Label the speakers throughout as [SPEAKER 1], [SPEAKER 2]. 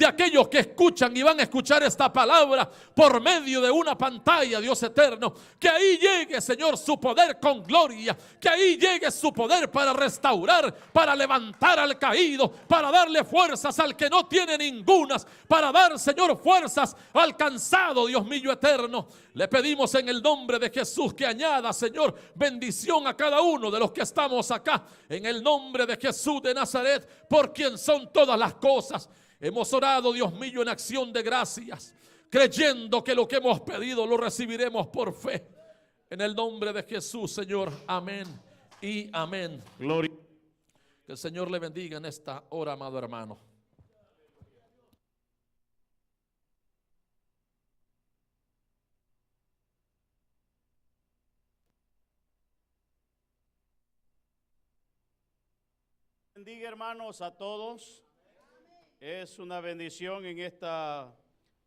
[SPEAKER 1] de aquellos que escuchan y van a escuchar esta palabra por medio de una pantalla, Dios eterno. Que ahí llegue, Señor, su poder con gloria. Que ahí llegue su poder para restaurar, para levantar al caído, para darle fuerzas al que no tiene ningunas, para dar, Señor, fuerzas al cansado, Dios mío eterno. Le pedimos en el nombre de Jesús que añada, Señor, bendición a cada uno de los que estamos acá. En el nombre de Jesús de Nazaret, por quien son todas las cosas. Hemos orado, Dios mío, en acción de gracias, creyendo que lo que hemos pedido lo recibiremos por fe. En el nombre de Jesús, Señor. Amén y amén. Gloria. Que el Señor le bendiga en esta hora, amado hermano.
[SPEAKER 2] Bendiga, hermanos, a todos. Es una bendición en esta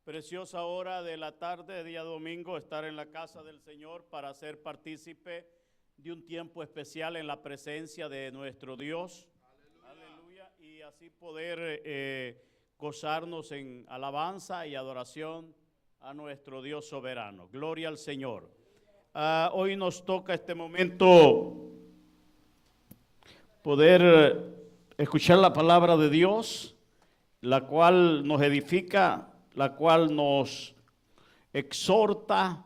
[SPEAKER 2] preciosa hora de la tarde, día domingo, estar en la casa del Señor para ser partícipe de un tiempo especial en la presencia de nuestro Dios. Aleluya. Y así poder gozarnos en alabanza y adoración a nuestro Dios soberano. Gloria al Señor. Hoy nos toca este momento poder escuchar la palabra de Dios, la cual nos edifica, la cual nos exhorta.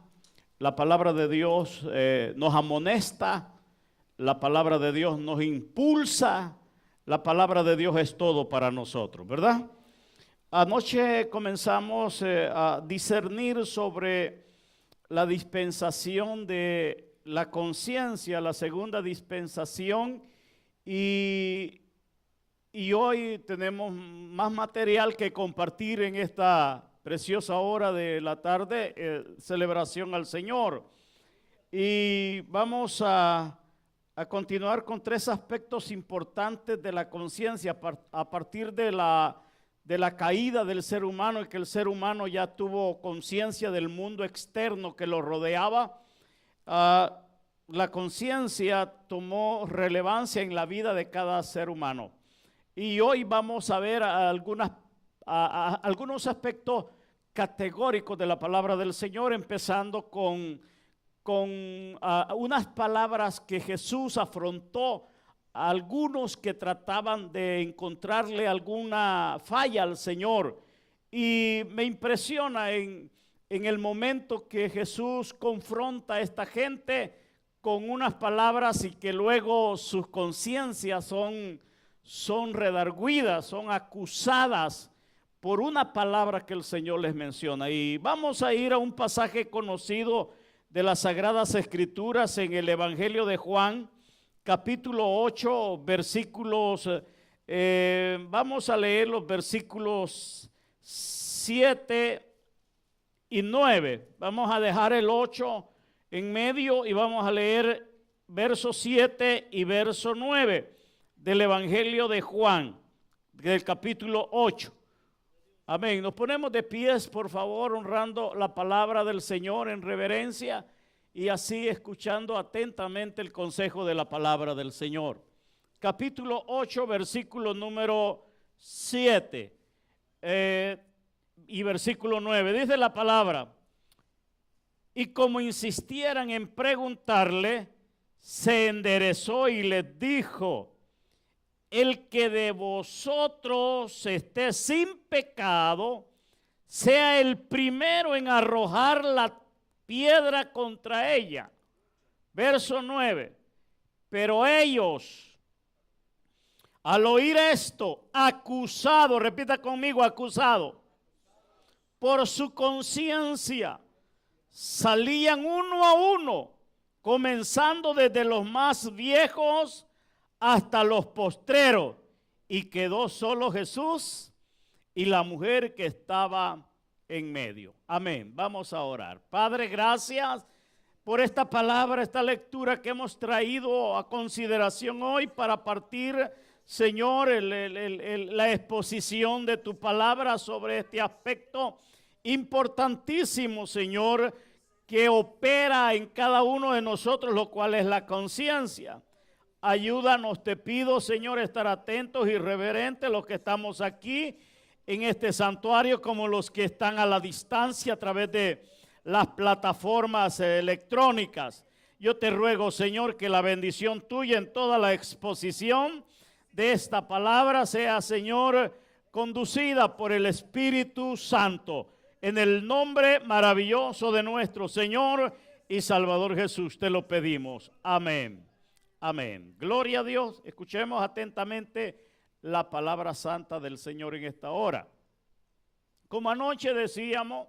[SPEAKER 2] La palabra de Dios nos amonesta, la palabra de Dios nos impulsa, la palabra de Dios es todo para nosotros, ¿verdad? Anoche comenzamos a discernir sobre la dispensación de la conciencia, la segunda dispensación, y hoy tenemos más material que compartir en esta preciosa hora de la tarde, celebración al Señor. Y vamos a continuar con tres aspectos importantes de la conciencia a partir de la caída del ser humano, y que el ser humano ya tuvo conciencia del mundo externo que lo rodeaba. La conciencia tomó relevancia en la vida de cada ser humano. Y hoy vamos a ver algunos aspectos categóricos de la palabra del Señor, empezando con unas palabras que Jesús afrontó a algunos que trataban de encontrarle alguna falla al Señor. Y me impresiona en el momento que Jesús confronta a esta gente con unas palabras y que luego sus conciencias son redarguidas, son acusadas por una palabra que el Señor les menciona. Y vamos a ir a un pasaje conocido de las Sagradas Escrituras en el Evangelio de Juan, capítulo 8, versículos, vamos a leer los versículos 7 y 9. Vamos a dejar el 8 en medio y vamos a leer verso 7 y verso 9 del Evangelio de Juan, del capítulo 8. Amén. Nos ponemos de pies, por favor, honrando la palabra del Señor en reverencia y así escuchando atentamente el consejo de la palabra del Señor. Capítulo 8, versículo número 7 y versículo 9. Dice la palabra: y como insistieran en preguntarle, se enderezó y les dijo: el que de vosotros esté sin pecado, sea el primero en arrojar la piedra contra ella. Verso 9. Pero ellos, al oír esto, acusado, repita conmigo, acusado, por su conciencia, salían uno a uno, comenzando desde los más viejos hasta los postreros, y quedó solo Jesús y la mujer que estaba en medio. Amén. Vamos a orar. Padre, gracias por esta palabra, esta lectura que hemos traído a consideración hoy para partir, Señor, la exposición de tu palabra sobre este aspecto importantísimo, Señor, que opera en cada uno de nosotros, lo cual es la conciencia. Ayúdanos, te pido, Señor, estar atentos y reverentes los que estamos aquí en este santuario como los que están a la distancia a través de las plataformas electrónicas. Yo te ruego, Señor, que la bendición tuya en toda la exposición de esta palabra sea, Señor, conducida por el Espíritu Santo. En el nombre maravilloso de nuestro Señor y Salvador Jesús te lo pedimos. Amén. Amén. Gloria a Dios. Escuchemos atentamente la palabra santa del Señor en esta hora. Como anoche decíamos,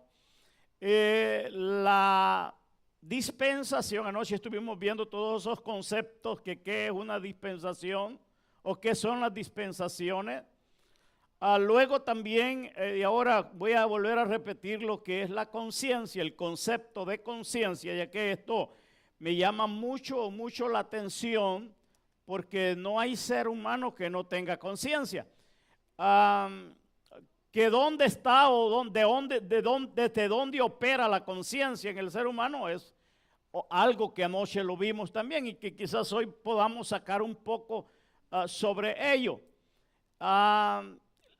[SPEAKER 2] la dispensación, anoche estuvimos viendo todos esos conceptos, que qué es una dispensación o qué son las dispensaciones. Luego también, y ahora voy a volver a repetir lo que es la conciencia, el concepto de conciencia, ya que esto me llama mucho la atención, porque no hay ser humano que no tenga conciencia. Que dónde está o desde dónde opera la conciencia en el ser humano es algo que anoche lo vimos también y que quizás hoy podamos sacar un poco sobre ello.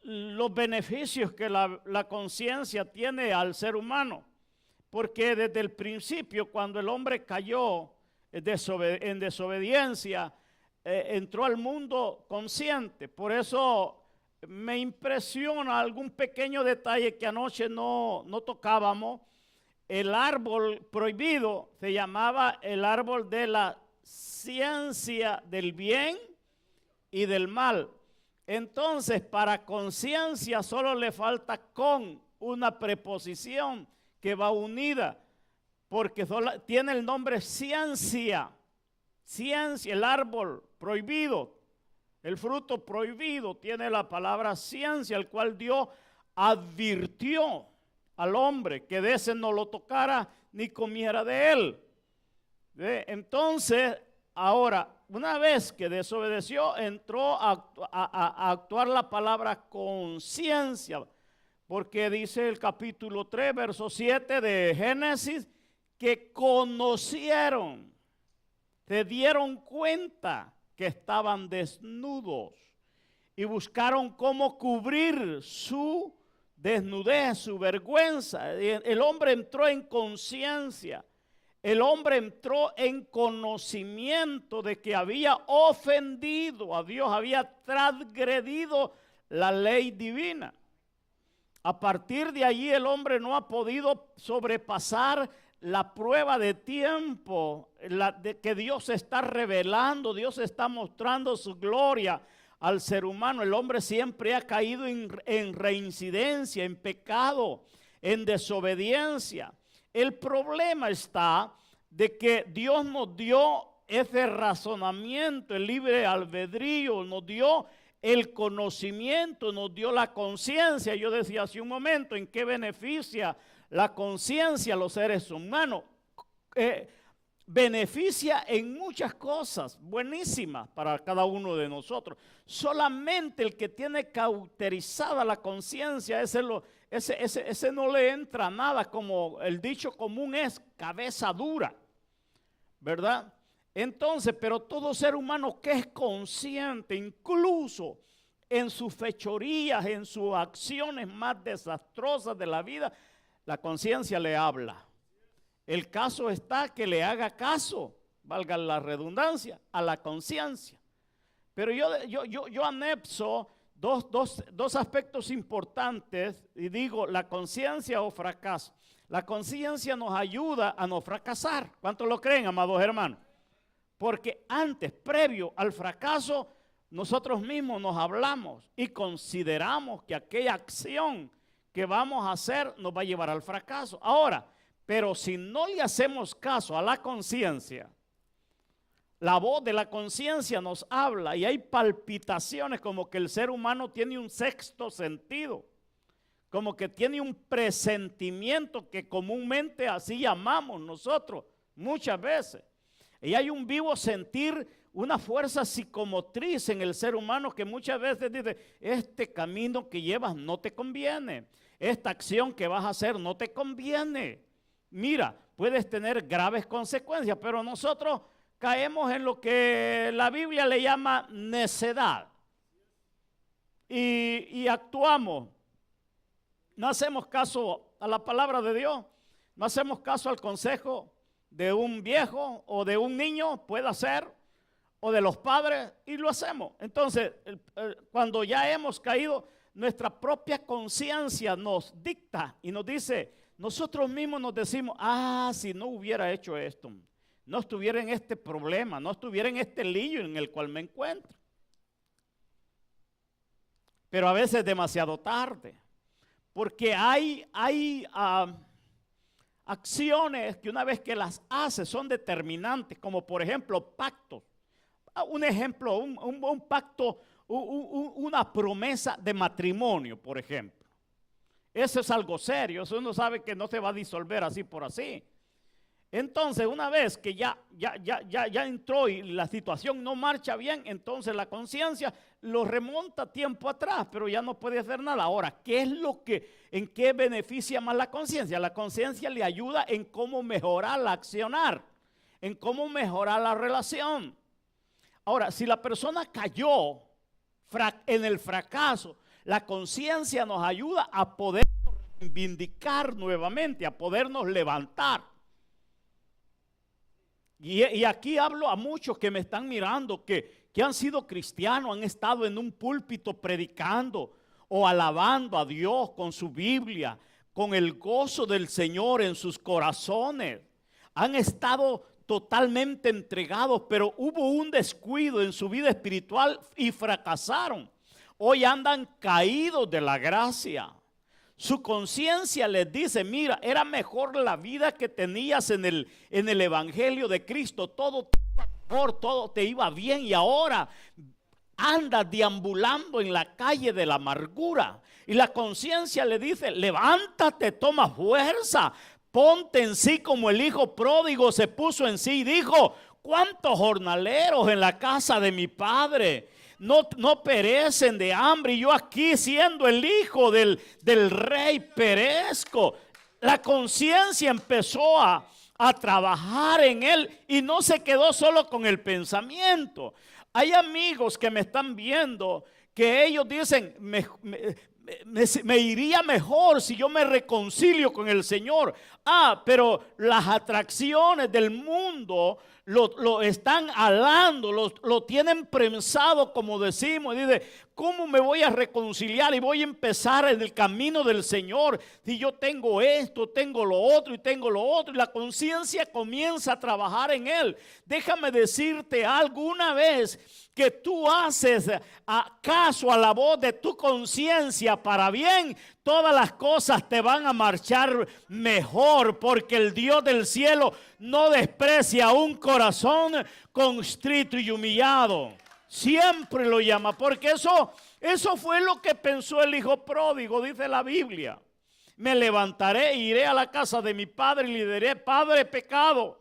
[SPEAKER 2] Los beneficios que la conciencia tiene al ser humano, porque desde el principio, cuando el hombre cayó en desobediencia, entró al mundo consciente. Por eso me impresiona algún pequeño detalle que anoche no tocábamos. El árbol prohibido se llamaba el árbol de la ciencia del bien y del mal. Entonces, para conciencia solo le falta con una preposición que va unida, porque tiene el nombre ciencia. Ciencia, el árbol prohibido, el fruto prohibido, tiene la palabra ciencia, el cual Dios advirtió al hombre que de ese no lo tocara ni comiera de él. Entonces, ahora, una vez que desobedeció, entró a actuar la palabra conciencia, porque dice el capítulo 3, verso 7 de Génesis, que conocieron, se dieron cuenta que estaban desnudos y buscaron cómo cubrir su desnudez, su vergüenza. El hombre entró en conciencia. El hombre entró en conocimiento de que había ofendido a Dios, había transgredido la ley divina. A partir de allí el hombre no ha podido sobrepasar la prueba de tiempo de que Dios está revelando, Dios está mostrando su gloria al ser humano. El hombre siempre ha caído en reincidencia, en pecado, en desobediencia. El problema está de que Dios nos dio ese razonamiento, el libre albedrío, nos dio el conocimiento, nos dio la conciencia. Yo decía hace un momento, ¿en qué beneficia la conciencia a los seres humanos? Beneficia en muchas cosas buenísimas para cada uno de nosotros. Solamente el que tiene cauterizada la conciencia, ese no le entra nada, como el dicho común es cabeza dura, ¿verdad? Entonces, pero todo ser humano que es consciente, incluso en sus fechorías, en sus acciones más desastrosas de la vida, la conciencia le habla. El caso está que le haga caso, valga la redundancia, a la conciencia. Pero yo anexo dos aspectos importantes y digo, la conciencia o fracaso. La conciencia nos ayuda a no fracasar. ¿Cuántos lo creen, amados hermanos? Porque antes, previo al fracaso, nosotros mismos nos hablamos y consideramos que aquella acción que vamos a hacer nos va a llevar al fracaso. Ahora, pero si no le hacemos caso a la conciencia, la voz de la conciencia nos habla y hay palpitaciones como que el ser humano tiene un sexto sentido, como que tiene un presentimiento que comúnmente así llamamos nosotros muchas veces. Y hay un vivo sentir, una fuerza psicomotriz en el ser humano que muchas veces dice, este camino que llevas no te conviene, esta acción que vas a hacer no te conviene. Mira, puedes tener graves consecuencias, pero nosotros caemos en lo que la Biblia le llama necedad y actuamos no hacemos caso a la palabra de Dios, no hacemos caso al consejo de un viejo o de un niño, puede ser, o de los padres, y lo hacemos. Entonces, cuando ya hemos caído, nuestra propia conciencia nos dicta y nos dice, nosotros mismos nos decimos, si no hubiera hecho esto, no estuviera en este problema, no estuviera en este lío en el cual me encuentro. Pero a veces demasiado tarde, porque hay acciones que una vez que las haces son determinantes, como por ejemplo pactos. Un ejemplo, un pacto, una promesa de matrimonio, por ejemplo. Eso es algo serio, eso uno sabe que no se va a disolver así por así. Entonces, una vez que ya entró y la situación no marcha bien, entonces la conciencia lo remonta tiempo atrás, pero ya no puede hacer nada. Ahora, ¿en qué beneficia más la conciencia? La conciencia le ayuda en cómo mejorar la accionar, en cómo mejorar la relación. Ahora, si la persona cayó en el fracaso, la conciencia nos ayuda a poder reivindicar nuevamente, a podernos levantar. Y aquí hablo a muchos que me están mirando, que han sido cristianos, han estado en un púlpito predicando o alabando a Dios con su Biblia, con el gozo del Señor en sus corazones. Han estado totalmente entregados, pero hubo un descuido en su vida espiritual y fracasaron. Hoy andan caídos de la gracia. Su conciencia les dice, mira, era mejor la vida que tenías en el evangelio de Cristo. Todo te iba mejor, todo te iba bien, y ahora andas deambulando en la calle de la amargura. Y la conciencia le dice, levántate, toma fuerza, ponte en sí como el hijo pródigo se puso en sí y dijo, ¿cuántos jornaleros en la casa de mi padre no perecen de hambre? Y yo aquí siendo el hijo del rey perezco. La conciencia empezó a trabajar en él y no se quedó solo con el pensamiento. Hay amigos que me están viendo que ellos dicen, me iría mejor si yo me reconcilio con el Señor. Pero las atracciones del mundo lo están alando, lo tienen prensado, como decimos. Y dice, ¿cómo me voy a reconciliar y voy a empezar en el camino del Señor si yo tengo esto, tengo lo otro y tengo lo otro? Y la conciencia comienza a trabajar en él. Déjame decirte algo, una vez que tú haces caso a la voz de tu conciencia para bien, todas las cosas te van a marchar mejor, porque el Dios del cielo no desprecia un corazón contrito y humillado. Siempre lo llama, porque eso fue lo que pensó el hijo pródigo, dice la Biblia. Me levantaré e iré a la casa de mi padre y le diré, Padre, he pecado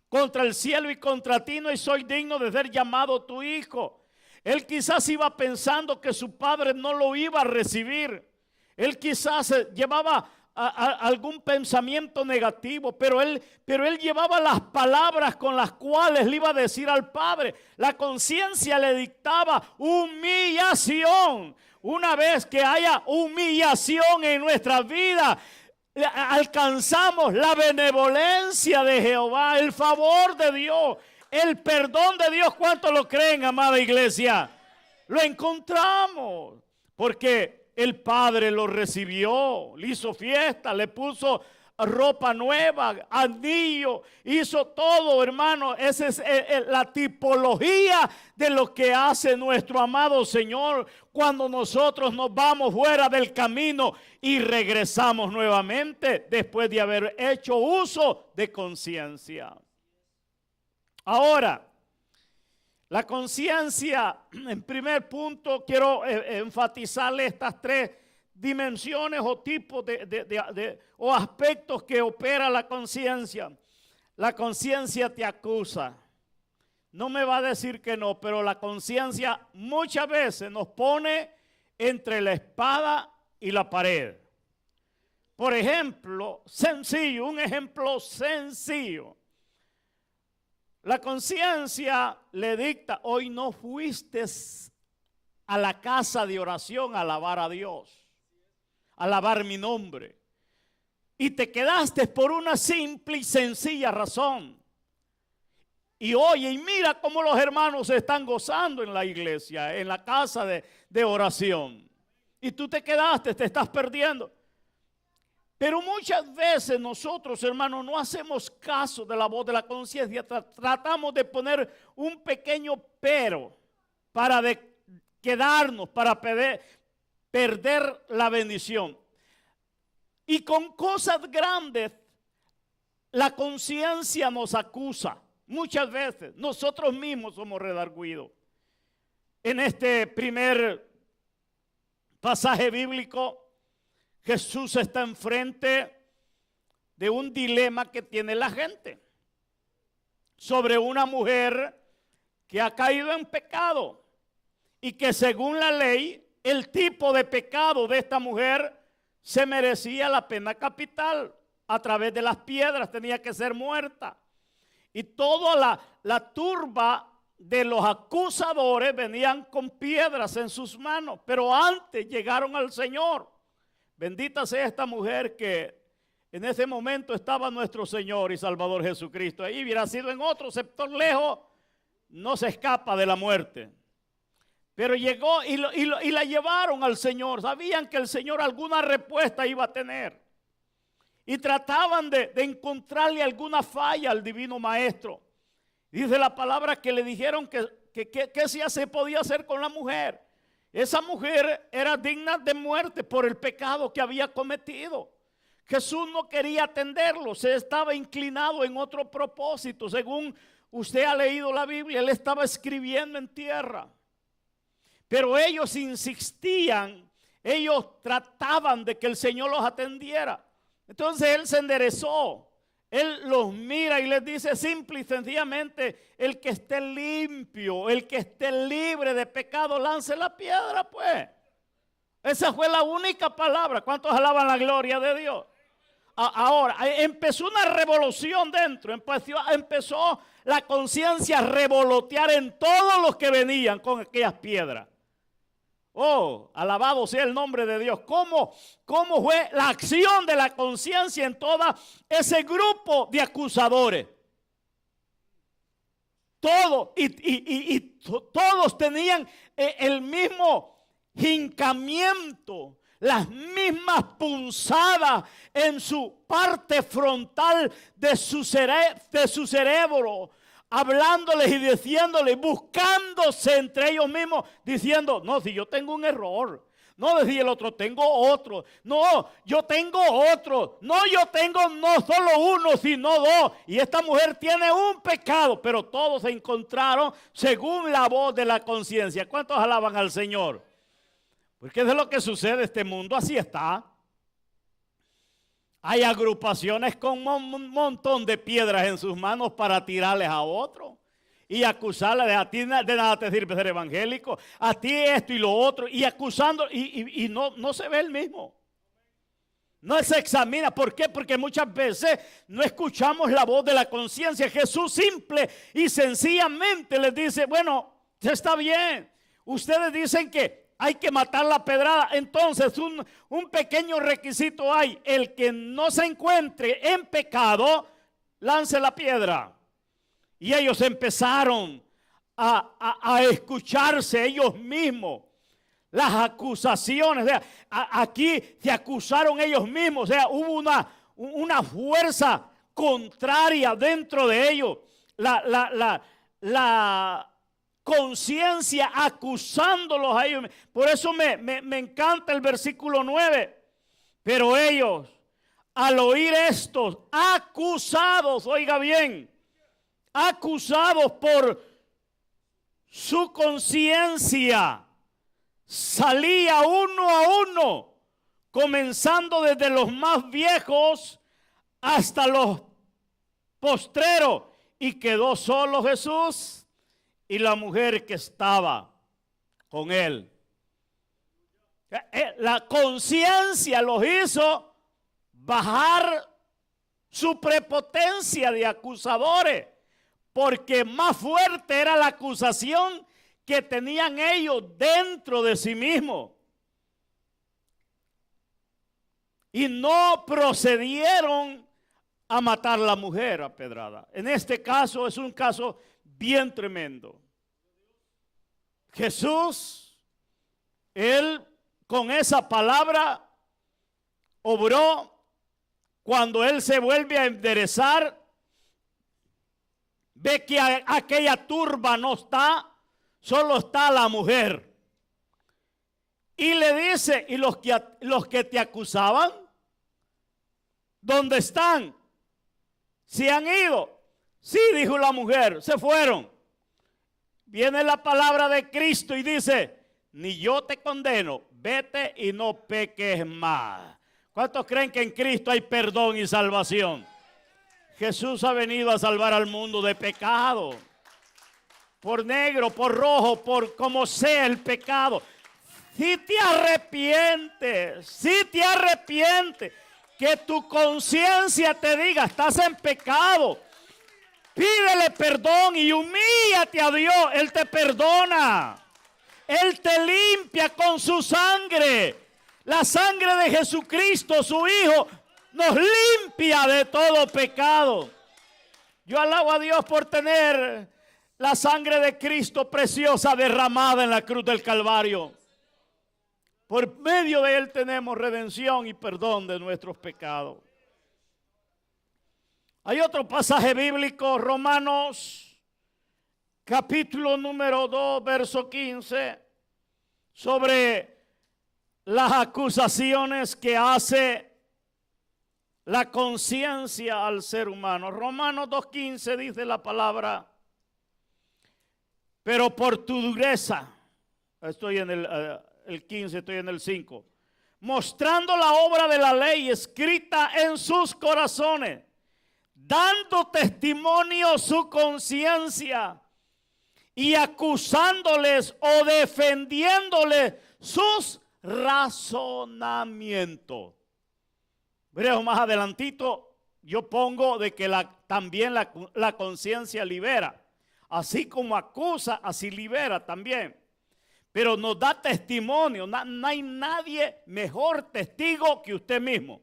[SPEAKER 2] contra el cielo y contra ti, no soy digno de ser llamado tu hijo. Él quizás iba pensando que su padre no lo iba a recibir. Él quizás llevaba algún pensamiento negativo, pero él llevaba las palabras con las cuales le iba a decir al Padre. La conciencia le dictaba humillación. Una vez que haya humillación en nuestra vida, alcanzamos la benevolencia de Jehová, el favor de Dios, el perdón de Dios. ¿Cuántos lo creen, amada iglesia? Lo encontramos porque el Padre lo recibió, le hizo fiesta, le puso ropa nueva, anillo, hizo todo, hermano. Esa es la tipología de lo que hace nuestro amado Señor cuando nosotros nos vamos fuera del camino y regresamos nuevamente después de haber hecho uso de conciencia. Ahora, la conciencia, en primer punto, quiero enfatizarle estas tres dimensiones o tipos o aspectos que opera la conciencia. La conciencia te acusa. No me va a decir que no, pero la conciencia muchas veces nos pone entre la espada y la pared. Por ejemplo, un ejemplo sencillo. La conciencia le dicta, hoy no fuiste a la casa de oración a alabar a Dios. alabar mi nombre. Y te quedaste por una simple y sencilla razón. Y oye, y mira cómo los hermanos se están gozando en la iglesia, en la casa de oración. Y tú te quedaste, te estás perdiendo. Pero muchas veces nosotros, hermanos, no hacemos caso de la voz de la conciencia. Tratamos de poner un pequeño pero para quedarnos, para perder la bendición. Y con cosas grandes, la conciencia nos acusa. Muchas veces nosotros mismos somos redargüidos. En este primer pasaje bíblico, Jesús está enfrente de un dilema que tiene la gente sobre una mujer que ha caído en pecado y que según la ley, el tipo de pecado de esta mujer se merecía la pena capital. A través de las piedras tenía que ser muerta. Y toda la turba de los acusadores venían con piedras en sus manos, pero antes llegaron al Señor. Bendita sea esta mujer que en ese momento estaba nuestro Señor y Salvador Jesucristo. Ahí hubiera sido en otro sector lejos, no se escapa de la muerte. Pero llegó y la llevaron al Señor. Sabían que el Señor alguna respuesta iba a tener. Y trataban de encontrarle alguna falla al divino maestro. Dice la palabra que le dijeron que se podía hacer con la mujer. Esa mujer era digna de muerte por el pecado que había cometido. Jesús no quería atenderlo, se estaba inclinado en otro propósito. Según usted ha leído la Biblia, él estaba escribiendo en tierra. Pero ellos insistían, ellos trataban de que el Señor los atendiera. Entonces él se enderezó. Él los mira y les dice simple y sencillamente: el que esté limpio, el que esté libre de pecado, lance la piedra, pues. Esa fue la única palabra. ¿Cuántos alaban la gloria de Dios? Ahora, empezó una revolución dentro. Empezó la conciencia a revolotear en todos los que venían con aquellas piedras. Oh, alabado sea el nombre de Dios. ¿Cómo fue la acción de la conciencia en todo ese grupo de acusadores? Todos tenían el mismo hincamiento, las mismas punzadas en su parte frontal de su cerebro, hablándoles y diciéndoles, buscándose entre ellos mismos, diciendo: no, si yo tengo un error. No, decía el otro, tengo otro. No, yo tengo otro. No, yo tengo no solo uno, sino dos. Y esta mujer tiene un pecado. Pero todos se encontraron según la voz de la conciencia. ¿Cuántos alaban al Señor? Porque eso es lo que sucede en este mundo. Así está. Hay agrupaciones con un montón de piedras en sus manos para tirarles a otro y acusarles de: a ti de nada te sirve ser evangélico, a ti esto y lo otro, y acusando, y no se ve el mismo. No se examina. ¿Por qué? Porque muchas veces no escuchamos la voz de la conciencia. Jesús simple y sencillamente les dice: bueno, está bien. Ustedes dicen que hay que matar la pedrada. Entonces un pequeño requisito hay: el que no se encuentre en pecado, lance la piedra. Y ellos empezaron a escucharse ellos mismos las acusaciones. O sea, aquí se acusaron ellos mismos. O sea, hubo una fuerza contraria dentro de ellos. La conciencia acusándolos a ellos. Por eso me encanta el versículo 9. Pero ellos, al oír estos acusados, oiga bien, acusados por su conciencia, salía uno a uno, comenzando desde los más viejos hasta los postreros, y quedó solo Jesús y la mujer que estaba con él. La conciencia los hizo bajar su prepotencia de acusadores, porque más fuerte era la acusación que tenían ellos dentro de sí mismos. y no procedieron a matar a la mujer a pedrada. En este caso es un caso bien tremendo. Jesús, Él con esa palabra obró. Cuando Él se vuelve a enderezar, ve que aquella turba no está, solo está la mujer. Y le dice, ¿y los que te acusaban? ¿Dónde están? ¿Se han ido? Sí, dijo la mujer, se fueron. Viene la palabra de Cristo y dice, ni yo te condeno, vete y no peques más. ¿Cuántos creen que en Cristo hay perdón y salvación? Jesús ha venido a salvar al mundo de pecado. Por negro, por rojo, por como sea el pecado. Si te arrepientes, que tu conciencia te diga, estás en pecado. Pídele perdón y humíllate a Dios. Él te perdona. Él te limpia con su sangre. La sangre de Jesucristo, su Hijo, nos limpia de todo pecado. Yo alabo a Dios por tener la sangre de Cristo preciosa derramada en la cruz del Calvario. Por medio de Él tenemos redención y perdón de nuestros pecados. Hay otro pasaje bíblico, Romanos, capítulo número 2, verso 15, sobre las acusaciones que hace la conciencia al ser humano. Romanos 2:15 dice la palabra, pero por tu dureza, estoy en el 15, estoy en el 5, mostrando la obra de la ley escrita en sus corazones, dando testimonio su conciencia y acusándoles o defendiéndoles sus razonamientos. Veremos más adelantito, yo pongo de que también la conciencia libera. Así como acusa, así libera también. Pero nos da testimonio. No hay nadie mejor testigo que usted mismo.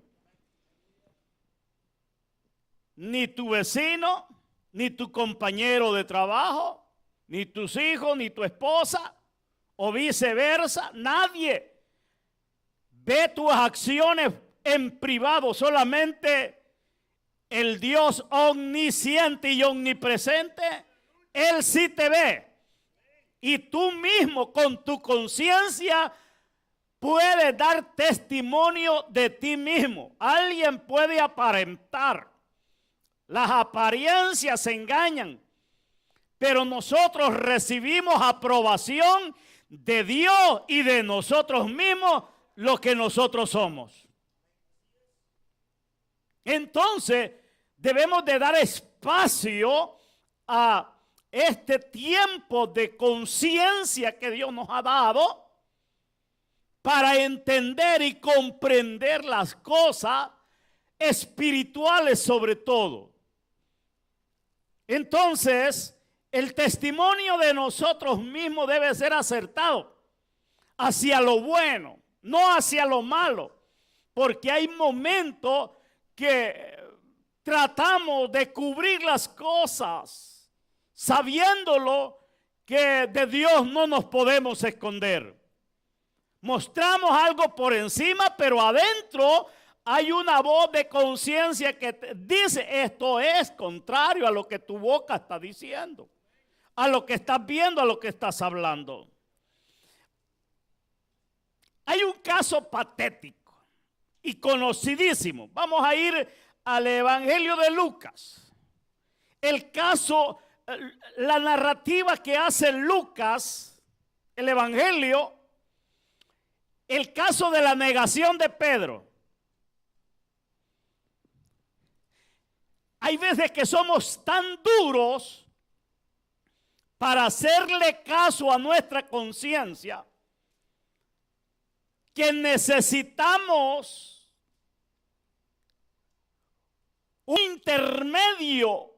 [SPEAKER 2] Ni tu vecino, ni tu compañero de trabajo, ni tus hijos, ni tu esposa, o viceversa. Nadie ve tus acciones en privado. Solamente el Dios omnisciente y omnipresente, Él sí te ve. Y tú mismo con tu conciencia puedes dar testimonio de ti mismo. Alguien puede aparentar. Las apariencias se engañan. Pero nosotros recibimos aprobación de Dios y de nosotros mismos, lo que nosotros somos. Entonces, debemos de dar espacio a este tiempo de conciencia que Dios nos ha dado para entender y comprender las cosas espirituales sobre todo. Entonces, el testimonio de nosotros mismos debe ser acertado hacia lo bueno, no hacia lo malo, porque hay momentos que tratamos de cubrir las cosas, sabiéndolo que de Dios no nos podemos esconder. Mostramos algo por encima, pero adentro hay una voz de conciencia que te dice, esto es contrario a lo que tu boca está diciendo, a lo que estás viendo, a lo que estás hablando. Hay un caso patético y conocidísimo. Vamos a ir al Evangelio de Lucas. El caso, la narrativa que hace Lucas, el Evangelio, el caso de la negación de Pedro. Hay veces que somos tan duros para hacerle caso a nuestra conciencia que necesitamos un intermedio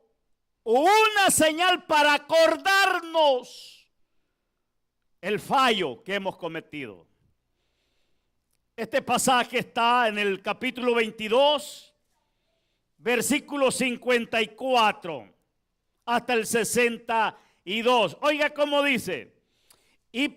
[SPEAKER 2] o una señal para acordarnos el fallo que hemos cometido. Este pasaje está en el capítulo 22, versículo 54 hasta el 62. Oiga cómo dice. Y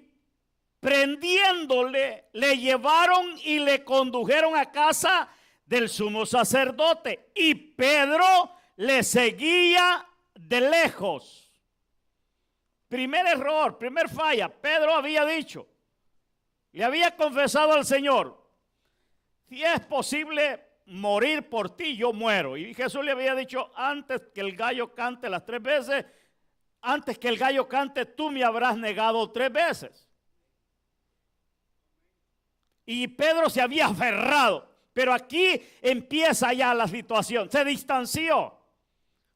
[SPEAKER 2] prendiéndole, le llevaron y le condujeron a casa del sumo sacerdote. Y Pedro le seguía de lejos. Primer error, primer falla. Pedro había dicho, le había confesado al Señor, si es posible morir por ti, yo muero. Y Jesús le había dicho, antes que el gallo cante las 3 veces, antes que el gallo cante, tú me habrás negado 3 veces. Y Pedro se había aferrado, pero aquí empieza ya la situación, se distanció.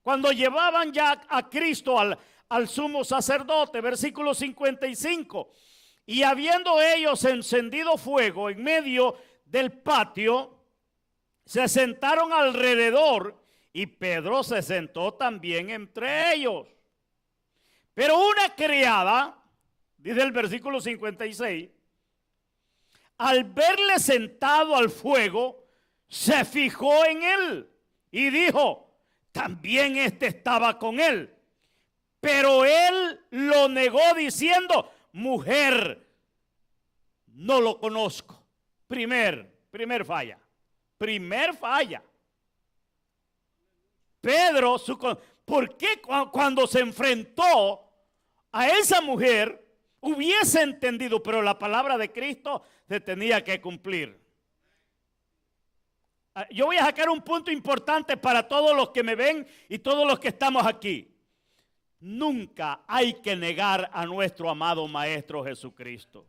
[SPEAKER 2] Cuando llevaban ya a Cristo al sumo sacerdote, versículo 55, y habiendo ellos encendido fuego en medio del patio, se sentaron alrededor y Pedro se sentó también entre ellos. Pero una criada, dice el versículo 56, al verle sentado al fuego, se fijó en él y dijo, también este estaba con él. Pero él lo negó diciendo, mujer, no lo conozco. Primer falla. Pedro, ¿por qué cuando se enfrentó a esa mujer hubiese entendido, pero la palabra de Cristo se tenía que cumplir? Yo voy a sacar un punto importante para todos los que me ven y todos los que estamos aquí. Nunca hay que negar a nuestro amado Maestro Jesucristo.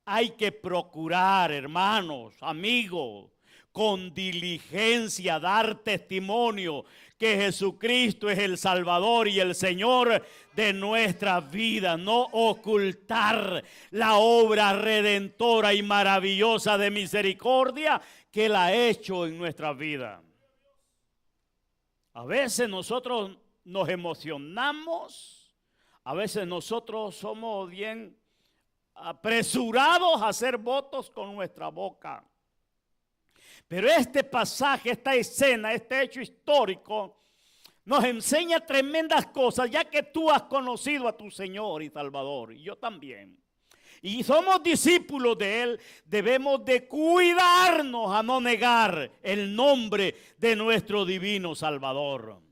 [SPEAKER 2] Hay que procurar, hermanos, amigos, con diligencia dar testimonio que Jesucristo es el Salvador y el Señor de nuestra vida. No ocultar la obra redentora y maravillosa de misericordia que Él ha hecho en nuestra vida. A veces nosotros nos emocionamos, a veces nosotros somos bien apresurados a hacer votos con nuestra boca. Pero este pasaje, esta escena, este hecho histórico nos enseña tremendas cosas, ya que tú has conocido a tu Señor y Salvador, y yo también. Y somos discípulos de Él, debemos de cuidarnos a no negar el nombre de nuestro divino Salvador.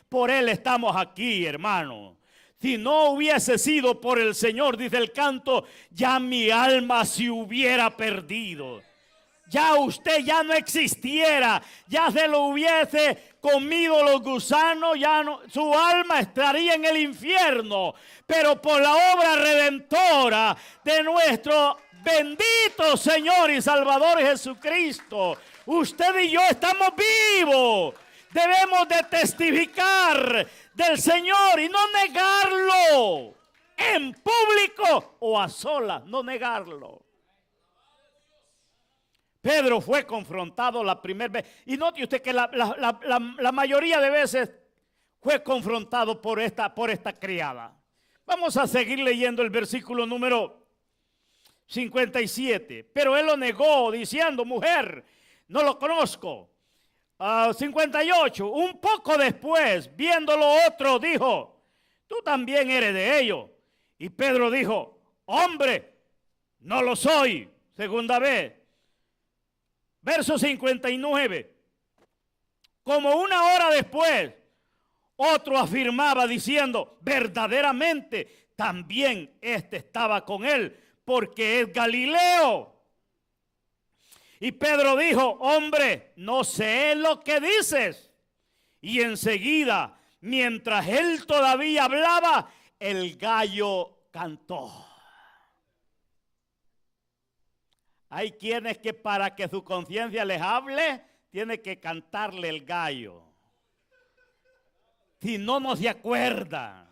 [SPEAKER 2] Por Él estamos aquí, hermano. Si no hubiese sido por el Señor, dice el canto, ya mi alma se hubiera perdido. Ya usted ya no existiera, ya se lo hubiese comido los gusanos, ya no, su alma estaría en el infierno. Pero por la obra redentora de nuestro bendito Señor y Salvador Jesucristo, usted y yo estamos vivos. Debemos de testificar del Señor y no negarlo en público o a solas, no negarlo. Pedro fue confrontado la primera vez. Y note usted que la mayoría de veces fue confrontado por esta criada. Vamos a seguir leyendo el versículo número 57. Pero él lo negó diciendo, mujer, no lo conozco. 58. Un poco después, viéndolo otro, dijo, tú también eres de ellos. Y Pedro dijo, hombre, no lo soy. Segunda vez. Verso 59. Como una hora después, otro afirmaba diciendo, verdaderamente también este estaba con él, porque es Galileo. Y Pedro dijo, hombre, no sé lo que dices. Y enseguida, mientras él todavía hablaba, el gallo cantó. Hay quienes que para que su conciencia les hable, tiene que cantarle el gallo. Si no, no se acuerda.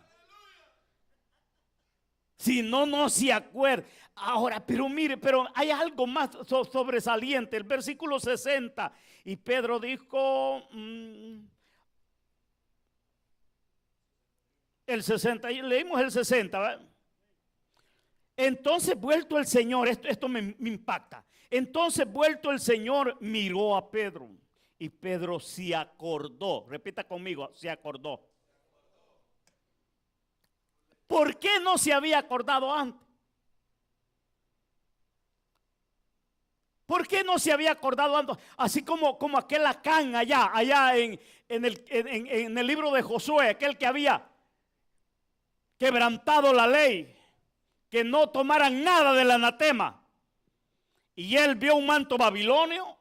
[SPEAKER 2] Si no, no se acuerda. Ahora, pero mire, pero hay algo más sobresaliente. El versículo 60. Y Pedro dijo, el 60, leímos el 60, ¿verdad? Entonces, vuelto el Señor, esto me impacta. Entonces vuelto el Señor miró a Pedro y Pedro se acordó. Repita conmigo, se acordó. ¿Por qué no se había acordado antes? ¿Por qué no se había acordado antes? Así como aquel Acán allá en el libro de Josué, aquel que había quebrantado la ley, que no tomaran nada del anatema. Y él vio un manto babilonio,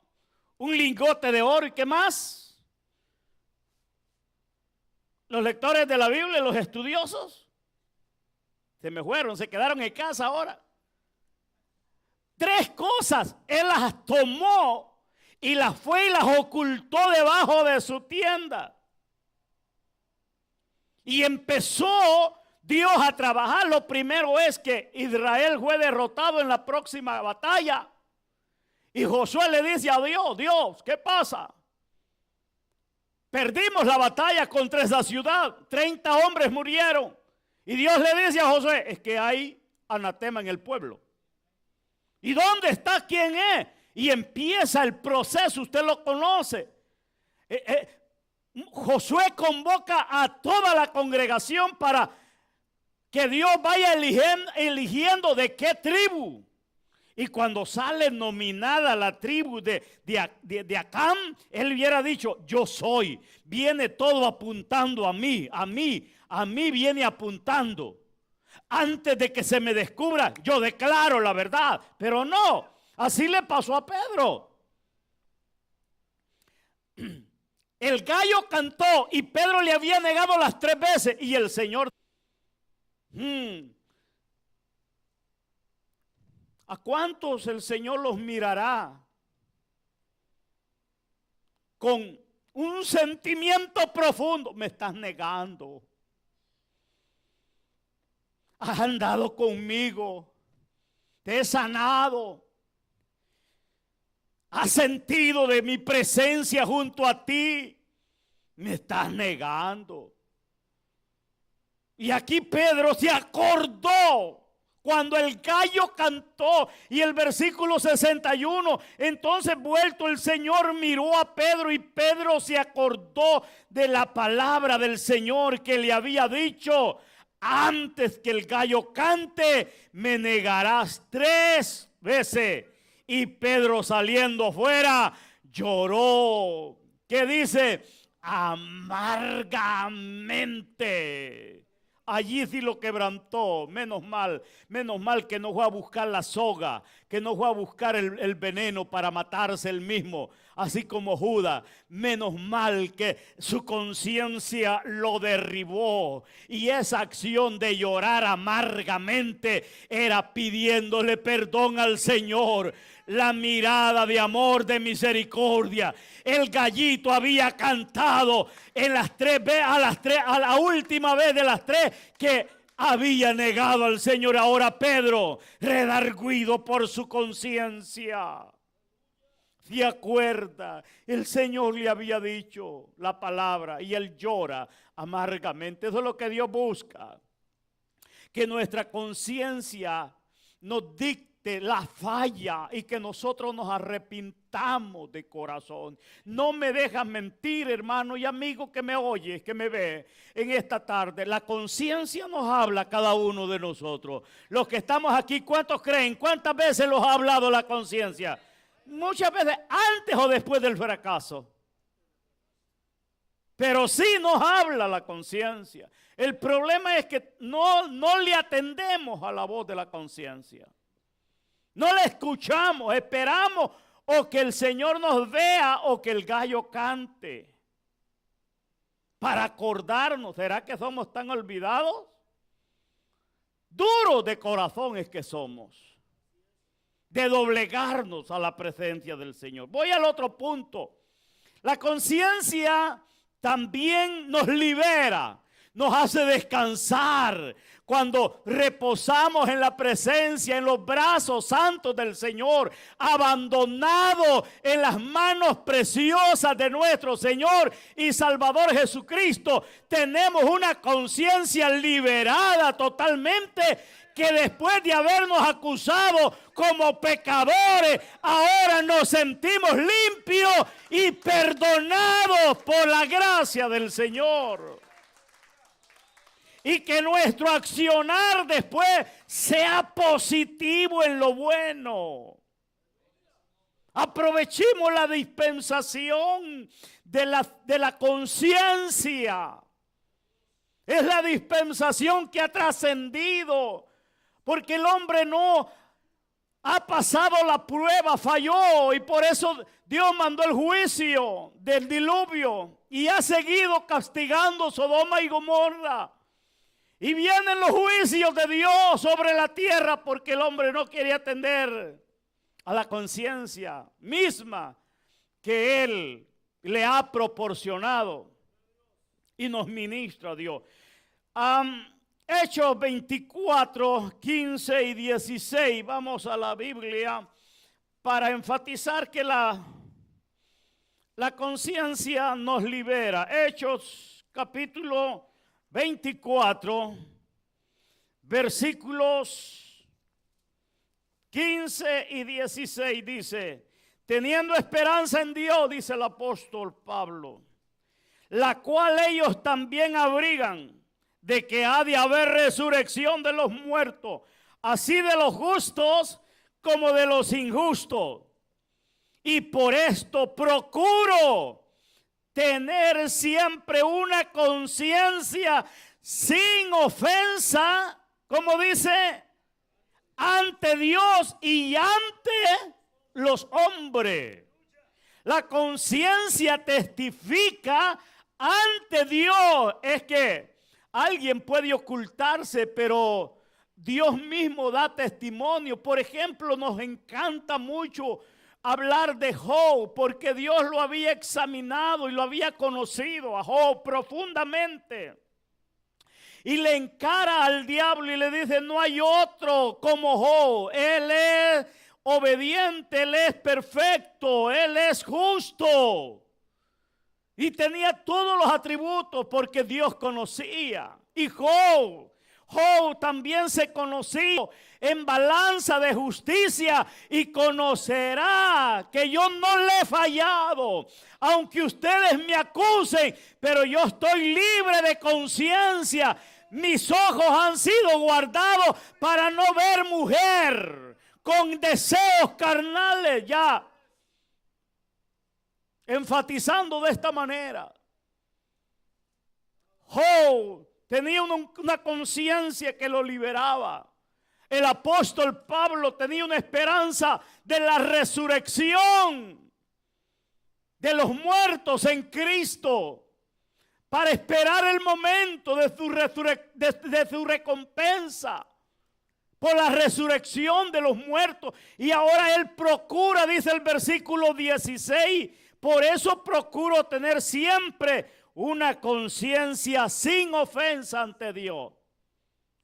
[SPEAKER 2] un lingote de oro y ¿qué más? Los lectores de la Biblia, los estudiosos, se me fueron, se quedaron en casa ahora. 3 cosas, él las tomó y las fue y las ocultó debajo de su tienda. Y empezó Dios a trabajar. Lo primero es que Israel fue derrotado en la próxima batalla. Y Josué le dice a Dios, Dios, ¿qué pasa? Perdimos la batalla contra esa ciudad. 30 hombres murieron. Y Dios le dice a Josué, es que hay anatema en el pueblo. ¿Y dónde está quién es? Y empieza el proceso, usted lo conoce. Josué convoca a toda la congregación para que Dios vaya eligiendo de qué tribu. Y cuando sale nominada la tribu de Acán, él hubiera dicho, yo soy. Viene todo apuntando a mí viene apuntando. Antes de que se me descubra, yo declaro la verdad. Pero no, así le pasó a Pedro. El gallo cantó y Pedro le había negado las 3 veces. Y el Señor, ¿a cuántos el Señor los mirará con un sentimiento profundo? Me estás negando. Has andado conmigo, te he sanado, has sentido de mi presencia junto a ti, me estás negando. Y aquí Pedro se acordó cuando el gallo cantó. Y el versículo 61, entonces vuelto el Señor miró a Pedro y Pedro se acordó de la palabra del Señor que le había dicho, antes que el gallo cante, me negarás 3 veces. Y Pedro saliendo fuera, lloró. ¿Qué dice? Amargamente. Allí sí lo quebrantó. Menos mal que no fue a buscar la soga, que no fue a buscar el veneno para matarse él mismo, así como Judas. Menos mal que su conciencia lo derribó. Y esa acción de llorar amargamente era pidiéndole perdón al Señor. La mirada de amor, de misericordia. El gallito había cantado en las 3 veces, a la última vez de las 3 que había negado al Señor. Ahora Pedro, redarguido por su conciencia, se acuerda, el Señor le había dicho la palabra y él llora amargamente. Eso es lo que Dios busca, que nuestra conciencia nos dicte la falla y que nosotros nos arrepintamos de corazón. No me dejas mentir, hermano y amigo que me oye, que me ve en esta tarde. La conciencia nos habla a cada uno de nosotros. Los que estamos aquí, ¿cuántos creen? ¿Cuántas veces los ha hablado la conciencia? Muchas veces antes o después del fracaso. Pero sí nos habla la conciencia. El problema es que no le atendemos a la voz de la conciencia. No le escuchamos, esperamos o que el Señor nos vea o que el gallo cante. Para acordarnos, ¿será que somos tan olvidados? Duros de corazón es que somos. De doblegarnos a la presencia del Señor. Voy al otro punto. La conciencia también nos libera, nos hace descansar. Cuando reposamos en la presencia, en los brazos santos del Señor, abandonado en las manos preciosas de nuestro Señor y Salvador Jesucristo, tenemos una conciencia liberada totalmente que después de habernos acusado como pecadores, ahora nos sentimos limpios y perdonados por la gracia del Señor. Y que nuestro accionar después sea positivo en lo bueno. Aprovechemos la dispensación de la conciencia. Es la dispensación que ha trascendido, porque el hombre no ha pasado la prueba, falló, y por eso Dios mandó el juicio del diluvio y ha seguido castigando Sodoma y Gomorra. Y vienen los juicios de Dios sobre la tierra porque el hombre no quiere atender a la conciencia misma que Él le ha proporcionado y nos ministra Dios. Hechos 24, 15 y 16. Vamos a la Biblia para enfatizar que la conciencia nos libera. Hechos capítulo 24, versículos 15 y 16 dice: teniendo esperanza en Dios, dice el apóstol Pablo, la cual ellos también abrigan, de que ha de haber resurrección de los muertos, así de los justos como de los injustos. Y por esto procuro tener siempre una conciencia sin ofensa, como dice, ante Dios y ante los hombres. La conciencia testifica ante Dios. Es que alguien puede ocultarse, pero Dios mismo da testimonio. Por ejemplo, nos encanta mucho hablar de Job, porque Dios lo había examinado y lo había conocido a Job profundamente. Y le encara al diablo y le dice: no hay otro como Job. Él es obediente, él es perfecto, él es justo. Y tenía todos los atributos porque Dios conocía. Y Job también se conoció en balanza de justicia y conocerá que yo no le he fallado. Aunque ustedes me acusen, pero yo estoy libre de conciencia. Mis ojos han sido guardados para no ver mujer con deseos carnales, ya enfatizando de esta manera. Job tenía una conciencia que lo liberaba. El apóstol Pablo tenía una esperanza de la resurrección de los muertos en Cristo, para esperar el momento de su recompensa por la resurrección de los muertos. Y ahora él procura, dice el versículo 16, por eso procuro tener siempre una conciencia sin ofensa ante Dios.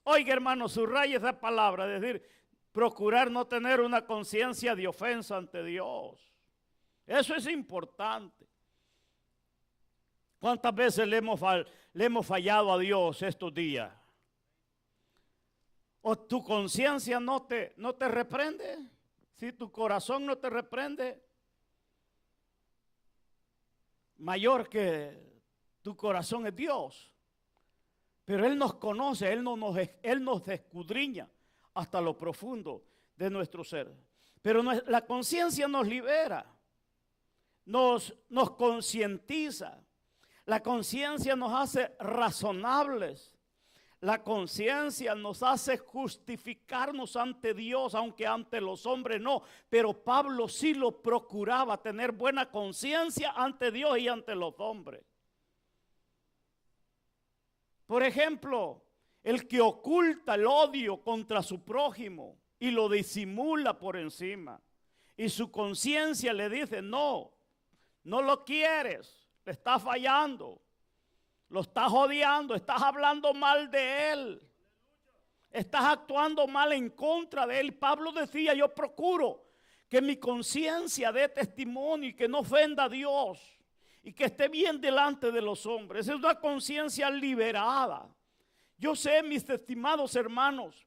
[SPEAKER 2] Oiga, hermano, subraya esa palabra, es decir, procurar no tener una conciencia de ofensa ante Dios. Eso es importante. ¿Cuántas veces le hemos fallado a Dios estos días? ¿O tu conciencia no te reprende? Si tu corazón no te reprende, mayor que tu corazón es Dios. Pero Él nos conoce, Él nos escudriña hasta lo profundo de nuestro ser. Pero la conciencia nos libera, nos concientiza. La conciencia nos hace razonables. La conciencia nos hace justificarnos ante Dios, aunque ante los hombres no. Pero Pablo sí lo procuraba, tener buena conciencia ante Dios y ante los hombres. Por ejemplo, el que oculta el odio contra su prójimo y lo disimula por encima. Y su conciencia le dice: no lo quieres. Le estás fallando, lo estás odiando, estás hablando mal de él, estás actuando mal en contra de él. Pablo decía: yo procuro que mi conciencia dé testimonio y que no ofenda a Dios y que esté bien delante de los hombres. Es una conciencia liberada. Yo sé, mis estimados hermanos,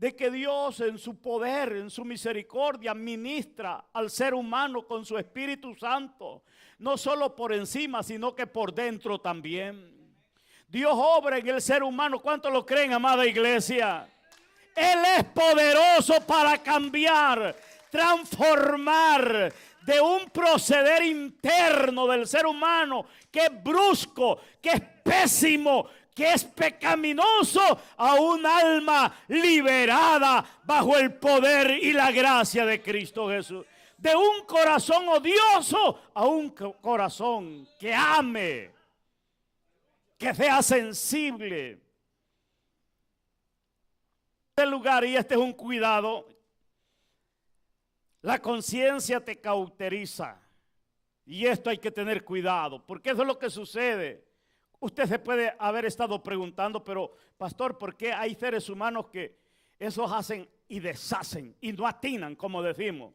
[SPEAKER 2] de que Dios en su poder, en su misericordia, ministra al ser humano con su Espíritu Santo, no solo por encima, sino que por dentro también. Dios obra en el ser humano. ¿Cuántos lo creen, amada iglesia? Él es poderoso para cambiar, transformar de un proceder interno del ser humano que es brusco, que es pésimo, que es pecaminoso, a un alma liberada bajo el poder y la gracia de Cristo Jesús. De un corazón odioso a un corazón que ame, que sea sensible. Este lugar, y este es un cuidado, la conciencia te cauteriza. Y esto hay que tener cuidado, porque eso es lo que sucede. Usted se puede haber estado preguntando, pero pastor, ¿por qué hay seres humanos que esos hacen y deshacen y no atinan, como decimos?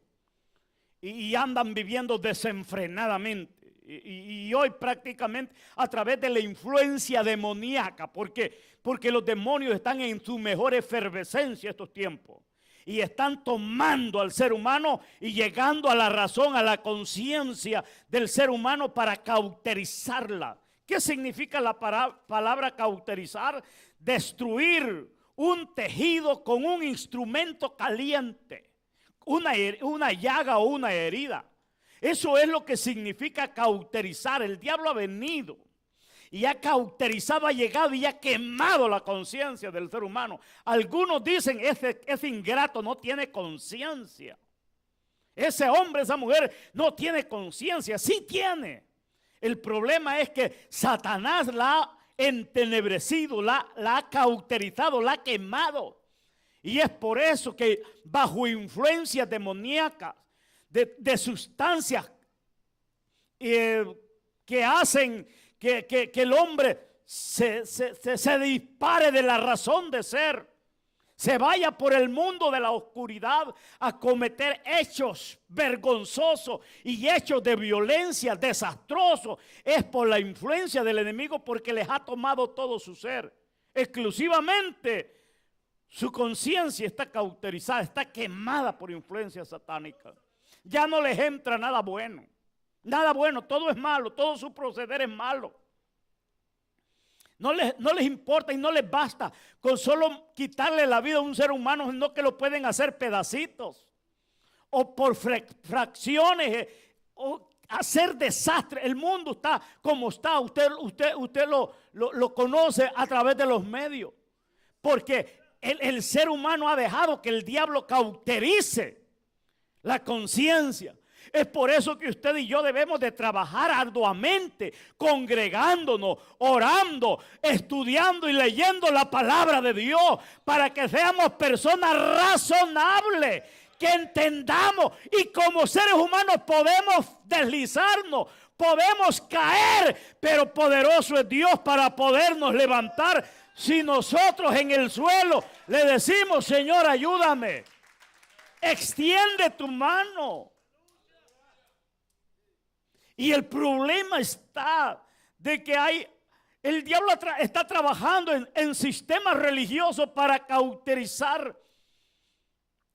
[SPEAKER 2] Y andan viviendo desenfrenadamente. Y hoy prácticamente a través de la influencia demoníaca, porque los demonios están en su mejor efervescencia estos tiempos. Y están tomando al ser humano y llegando a la razón, a la conciencia del ser humano para cauterizarla. ¿Qué significa la palabra cauterizar? Destruir un tejido con un instrumento caliente, una llaga o una herida. Eso es lo que significa cauterizar. El diablo ha venido y ha cauterizado, ha llegado y ha quemado la conciencia del ser humano. Algunos dicen, ese ingrato no tiene conciencia. Ese hombre, esa mujer no tiene conciencia. Sí tiene. El problema es que Satanás la ha entenebrecido, la ha cauterizado, la ha quemado. Y es por eso que bajo influencias demoníacas, de sustancias que hacen que el hombre se dispare de la razón de ser, se vaya por el mundo de la oscuridad a cometer hechos vergonzosos y hechos de violencia desastrosos. Es por la influencia del enemigo, porque les ha tomado todo su ser. Exclusivamente su conciencia está cauterizada, está quemada por influencia satánica. Ya no les entra nada bueno. Nada bueno, todo es malo, todo su proceder es malo. No les importa y no les basta con solo quitarle la vida a un ser humano, sino que lo pueden hacer pedacitos o por fracciones o hacer desastre. El mundo está como está, usted lo conoce a través de los medios, porque el ser humano ha dejado que el diablo cauterice la conciencia. Es por eso que usted y yo debemos de trabajar arduamente, congregándonos, orando, estudiando y leyendo la palabra de Dios, para que seamos personas razonables, que entendamos, y como seres humanos podemos deslizarnos, podemos caer, pero poderoso es Dios para podernos levantar si nosotros en el suelo le decimos: Señor, ayúdame, extiende tu mano. Y el problema está de que el diablo está trabajando en sistemas religiosos para cauterizar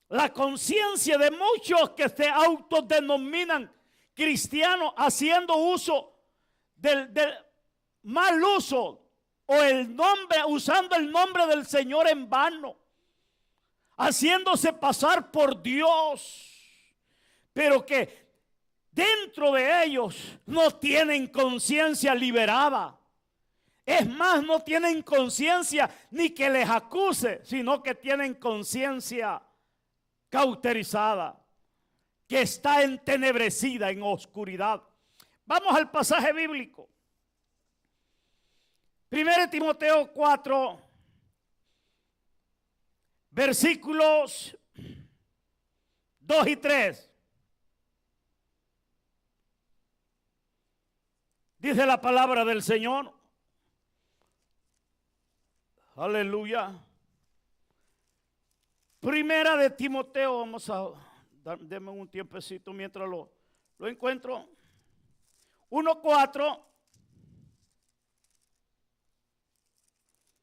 [SPEAKER 2] la conciencia de muchos que se autodenominan cristianos, haciendo uso del mal uso o usando el nombre del Señor en vano, haciéndose pasar por Dios, pero que dentro de ellos no tienen conciencia liberada. Es más, no tienen conciencia ni que les acuse, sino que tienen conciencia cauterizada, que está entenebrecida en oscuridad. Vamos al pasaje bíblico. 1 Timoteo 4, versículos 2 y 3. Dice la palabra del Señor. Aleluya. Primera de Timoteo, vamos a darme un tiempecito mientras lo encuentro. 1:4.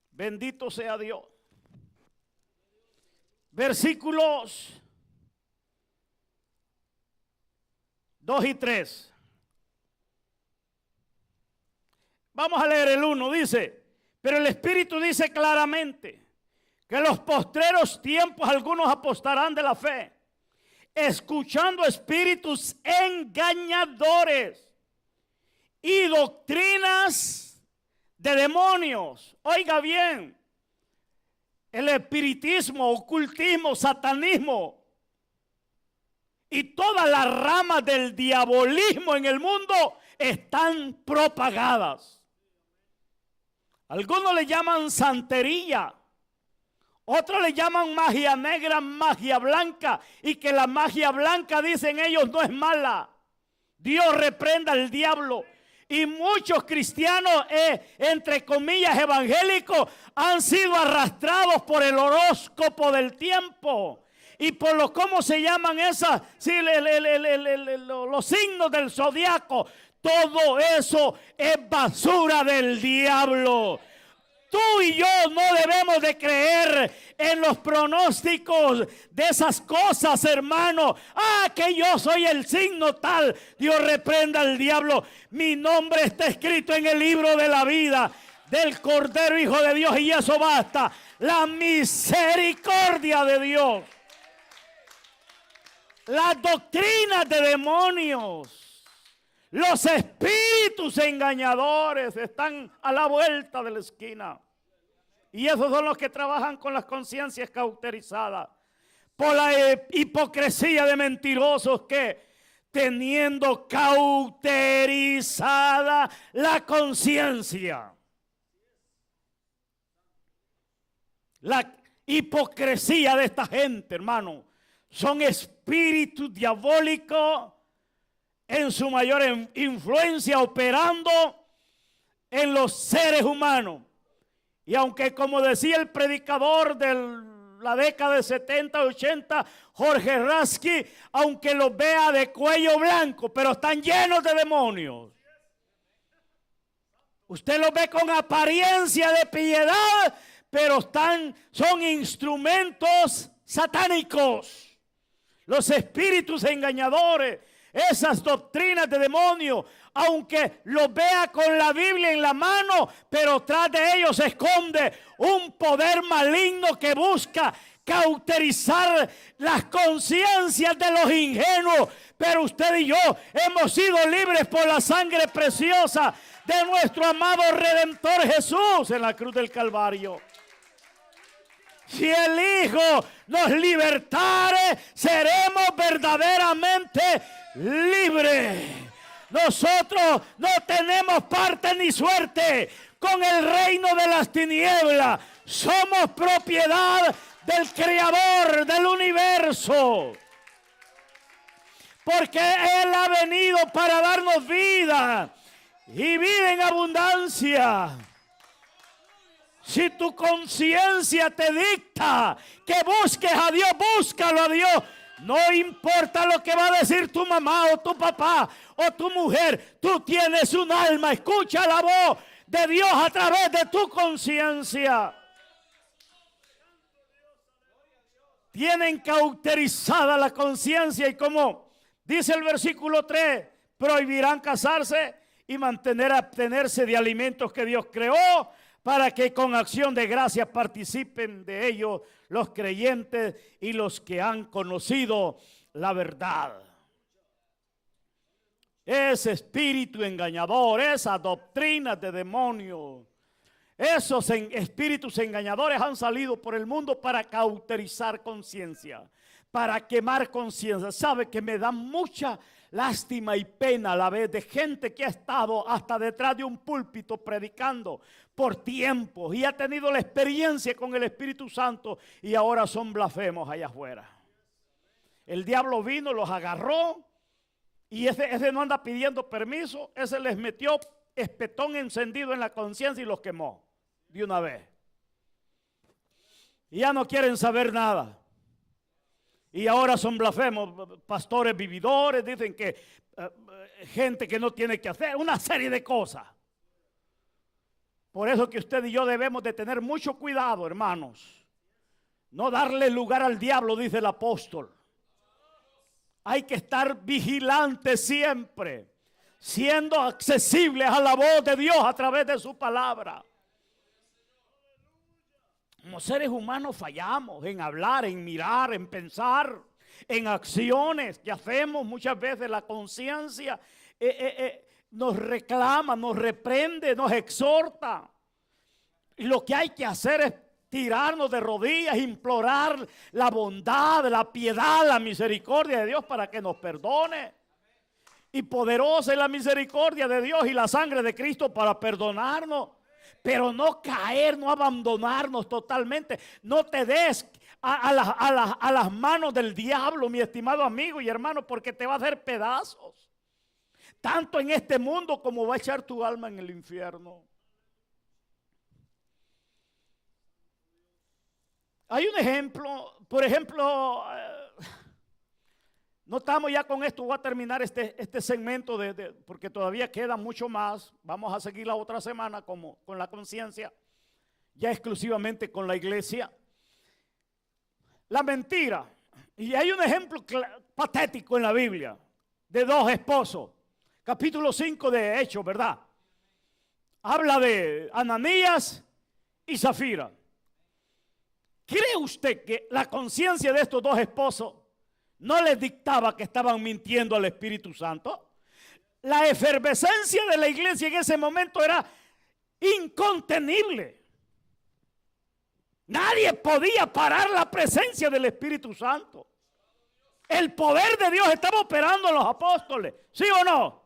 [SPEAKER 2] Bendito sea Dios. versículos 2 y 3. Vamos a leer el 1, dice, pero el Espíritu dice claramente que en los postreros tiempos algunos apostarán de la fe, escuchando espíritus engañadores y doctrinas de demonios. Oiga bien, el espiritismo, ocultismo, satanismo y todas las ramas del diabolismo en el mundo están propagadas. Algunos le llaman santería, otros le llaman magia negra, magia blanca, y que la magia blanca, dicen ellos, no es mala. Dios reprenda al diablo. Y muchos cristianos, entre comillas, evangélicos, han sido arrastrados por el horóscopo del tiempo y por lo, ¿cómo se llaman esas? Sí, los signos del zodiaco. Todo eso es basura del diablo. Tú y yo no debemos de creer en los pronósticos de esas cosas, hermano. Que yo soy el signo tal. Dios reprenda al diablo. Mi nombre está escrito en el libro de la vida del Cordero Hijo de Dios, y eso basta. La misericordia de Dios. Las doctrinas de demonios, los espíritus engañadores están a la vuelta de la esquina. Y esos son los que trabajan con las conciencias cauterizadas por la hipocresía de mentirosos que, teniendo cauterizada la conciencia, la hipocresía de esta gente, hermano, son espíritus diabólicos en su mayor influencia, operando en los seres humanos. Y aunque, como decía el predicador de la década de 70, 80, Jorge Rasky, aunque los vea de cuello blanco, pero están llenos de demonios. Usted los ve con apariencia de piedad, pero son instrumentos satánicos. Los espíritus engañadores, esas doctrinas de demonios, aunque los vea con la Biblia en la mano, pero tras de ellos se esconde un poder maligno que busca cauterizar las conciencias de los ingenuos. Pero usted y yo hemos sido libres por la sangre preciosa de nuestro amado Redentor Jesús en la cruz del Calvario. Si el Hijo nos libertare, seremos verdaderamente libres. Nosotros no tenemos parte ni suerte con el reino de las tinieblas. Somos propiedad del Creador del universo. Porque Él ha venido para darnos vida y vida en abundancia. Si tu conciencia te dicta que busques a Dios, búscalo a Dios. No importa lo que va a decir tu mamá o tu papá o tu mujer. Tú tienes un alma. Escucha la voz de Dios a través de tu conciencia. Tienen cauterizada la conciencia, y como dice el versículo 3, prohibirán casarse y abstenerse de alimentos que Dios creó, para que con acción de gracia participen de ellos los creyentes y los que han conocido la verdad. Ese espíritu engañador, esa doctrina de demonios, esos espíritus engañadores han salido por el mundo para cauterizar conciencia, para quemar conciencia. Sabe que me da mucha lástima y pena a la vez de gente que ha estado hasta detrás de un púlpito predicando por tiempos y ha tenido la experiencia con el Espíritu Santo, y ahora son blasfemos allá afuera. El diablo vino, los agarró, y ese no anda pidiendo permiso. Ese les metió espetón encendido en la conciencia y los quemó de una vez. Y ya no quieren saber nada. Y ahora son blasfemos, pastores vividores, dicen que gente que no tiene que hacer, una serie de cosas. Por eso que usted y yo debemos de tener mucho cuidado, hermanos, No darle lugar al diablo, dice el apóstol. Hay que estar vigilantes siempre, siendo accesibles a la voz de Dios a través de su palabra. Como seres humanos fallamos en hablar, en mirar, en pensar, en acciones que hacemos. Muchas veces la conciencia nos reclama, nos reprende, nos exhorta. Y lo que hay que hacer es tirarnos de rodillas, implorar la bondad, la piedad, la misericordia de Dios para que nos perdone. Y poderosa es la misericordia de Dios y la sangre de Cristo para perdonarnos. Pero no caer, no abandonarnos totalmente. No te des a las manos del diablo, mi estimado amigo y hermano, porque te va a hacer pedazos. Tanto en este mundo como va a echar tu alma en el infierno. Hay un ejemplo, por ejemplo, no estamos ya con esto, voy a terminar este segmento porque todavía queda mucho más. Vamos a seguir la otra semana con la conciencia, ya exclusivamente con la iglesia. La mentira. Y hay un ejemplo patético en la Biblia de dos esposos. Capítulo 5 de Hechos, ¿verdad? Habla de Ananías y Zafira. ¿Cree usted que la conciencia de estos dos esposos no les dictaba que estaban mintiendo al Espíritu Santo? La efervescencia de la iglesia en ese momento era incontenible. Nadie podía parar la presencia del Espíritu Santo. El poder de Dios estaba operando en los apóstoles, ¿sí o no?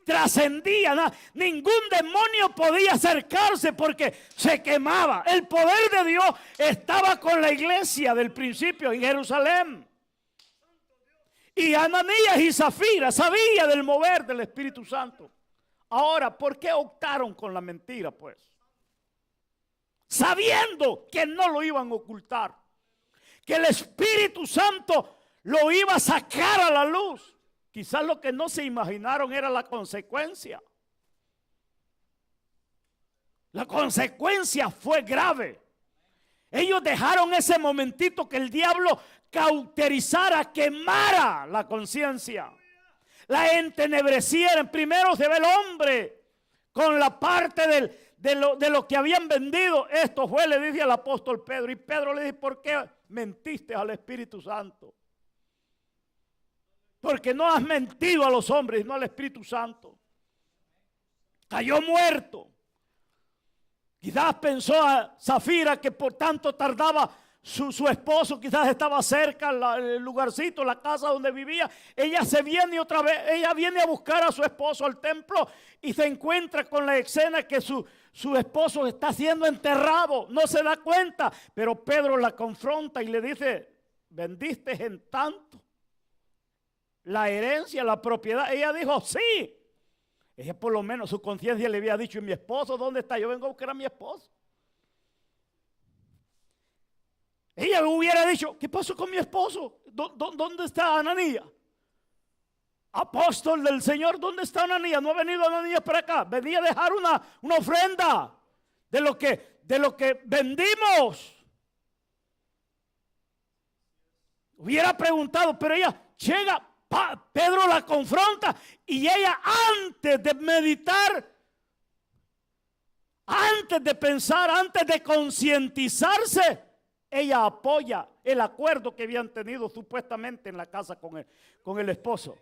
[SPEAKER 2] Trascendía, ningún demonio podía acercarse porque se quemaba. El poder de Dios estaba con la iglesia del principio en Jerusalén. Y Ananías y Zafira sabían del mover del Espíritu Santo. Ahora, ¿por qué optaron con la mentira, pues? Sabiendo que no lo iban a ocultar, que el Espíritu Santo lo iba a sacar a la luz. Quizás lo que no se imaginaron era la consecuencia. La consecuencia fue grave. Ellos dejaron ese momentito que el diablo cauterizara, quemara la conciencia, la entenebreciera. Primero se ve el hombre con la parte de lo que habían vendido. Esto fue, le dice al apóstol Pedro. Y Pedro le dice, ¿por qué mentiste al Espíritu Santo? Porque no has mentido a los hombres, no al Espíritu Santo. Cayó muerto. Quizás pensó a Zafira que por tanto tardaba su esposo, quizás estaba cerca el lugarcito, la casa donde vivía. Ella se viene otra vez, ella viene a buscar a su esposo al templo y se encuentra con la escena que su esposo está siendo enterrado. No se da cuenta, pero Pedro la confronta y le dice, vendiste en tanto la herencia, la propiedad. Ella dijo, sí. Ella por lo menos su conciencia le había dicho, ¿y mi esposo dónde está? Yo vengo a buscar a mi esposo. Ella hubiera dicho, ¿qué pasó con mi esposo? ¿Dónde está Ananías? Apóstol del Señor, ¿dónde está Ananías? No ha venido Ananías para acá. Venía a dejar una ofrenda de lo que vendimos. Hubiera preguntado, pero ella llega. Pedro la confronta y ella, antes de meditar, antes de pensar, antes de concientizarse, ella apoya el acuerdo que habían tenido supuestamente en la casa con el esposo.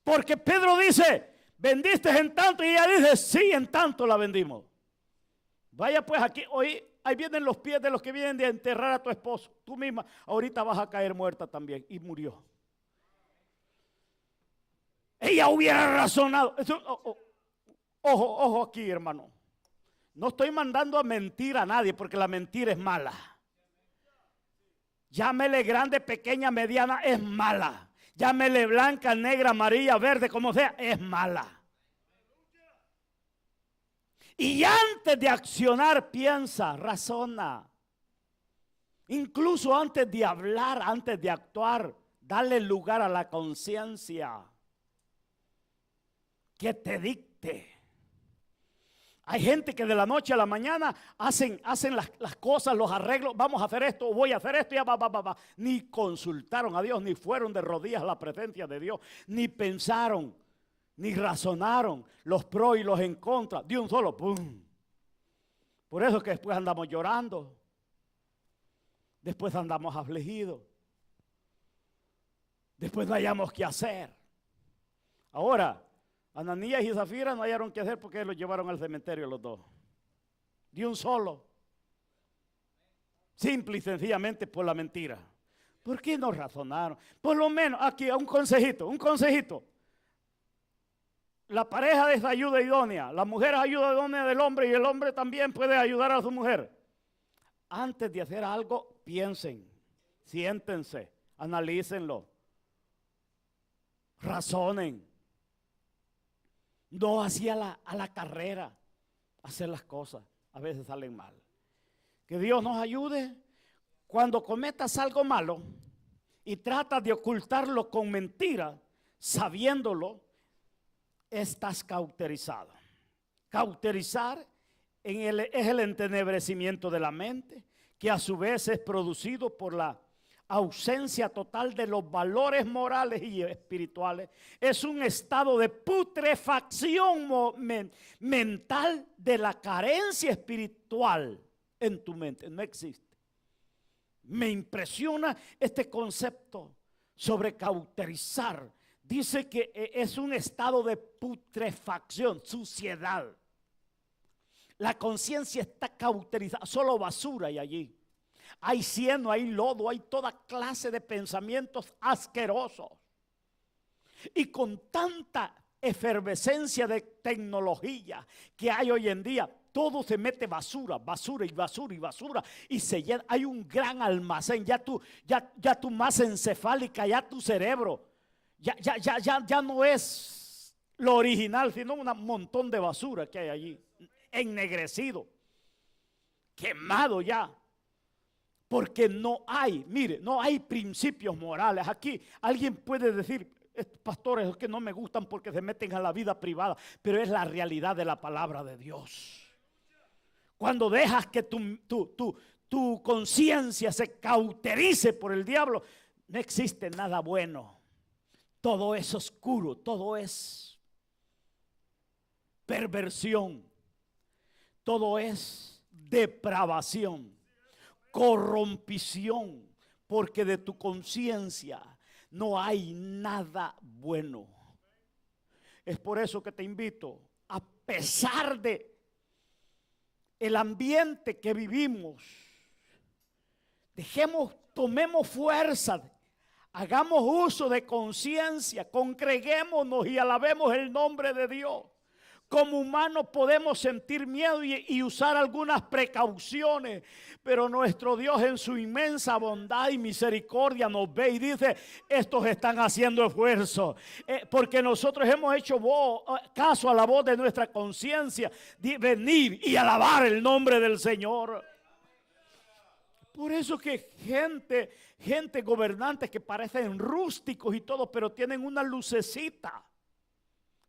[SPEAKER 2] Porque Pedro dice, vendiste en tanto, y ella dice, sí, en tanto la vendimos. Vaya pues aquí, hoy ahí vienen los pies de los que vienen de enterrar a tu esposo. Tú misma ahorita vas a caer muerta también. Y murió. Ella hubiera razonado. Ojo aquí, hermano. No estoy mandando a mentir a nadie porque la mentira es mala. Llámele grande, pequeña, mediana, es mala. Llámele blanca, negra, amarilla, verde, como sea, es mala. Y antes de accionar, piensa, razona. Incluso antes de hablar, antes de actuar, dale lugar a la conciencia que te dicte. Hay gente que de la noche a la mañana hacen las cosas, los arreglos. Vamos a hacer esto, voy a hacer esto, ya va. Ni consultaron a Dios, ni fueron de rodillas a la presencia de Dios, ni pensaron, ni razonaron los pros y los en contra. De un solo pum. Por eso es que después andamos llorando. Después andamos afligidos. Después no hayamos qué hacer. Ahora, Ananías y Zafira no hallaron qué hacer porque los llevaron al cementerio los dos. De un solo. Simple y sencillamente por la mentira. ¿Por qué no razonaron? Por lo menos, aquí un consejito. La pareja es ayuda idónea. La mujer es ayuda idónea del hombre y el hombre también puede ayudar a su mujer. Antes de hacer algo, piensen, siéntense, analícenlo, razonen. No así a la carrera, hacer las cosas, a veces salen mal. Que Dios nos ayude cuando cometas algo malo y tratas de ocultarlo con mentira, sabiéndolo, estás cauterizado. Cauterizar es el entenebrecimiento de la mente, que a su vez es producido por la ausencia total de los valores morales y espirituales. Es un estado de putrefacción mental de la carencia espiritual en tu mente. No existe. Me impresiona este concepto sobre cauterizar. Dice que es un estado de putrefacción, suciedad. La conciencia está cauterizada, solo basura hay allí. Hay cieno, hay lodo, hay toda clase de pensamientos asquerosos. Y con tanta efervescencia de tecnología que hay hoy en día, todo se mete basura y se llena. Hay un gran almacén, ya tu masa encefálica, ya tu cerebro, ya no es lo original, sino un montón de basura que hay allí, ennegrecido, quemado ya. Porque no hay principios morales. Aquí alguien puede decir, pastores, es que no me gustan porque se meten a la vida privada, pero es la realidad de la palabra de Dios. Cuando dejas que tu conciencia se cauterice por el diablo, no existe nada bueno. Todo es oscuro, todo es perversión, todo es depravación, corrompición, porque de tu conciencia no hay nada bueno. Es por eso que te invito, a pesar de el ambiente que vivimos, tomemos fuerza, hagamos uso de conciencia, congreguémonos y alabemos el nombre de Dios. Como humanos podemos sentir miedo y usar algunas precauciones, pero nuestro Dios en su inmensa bondad y misericordia nos ve y dice, estos están haciendo esfuerzo, porque nosotros hemos hecho caso a la voz de nuestra conciencia, de venir y alabar el nombre del Señor. Por eso que gente gobernantes que parecen rústicos y todo, pero tienen una lucecita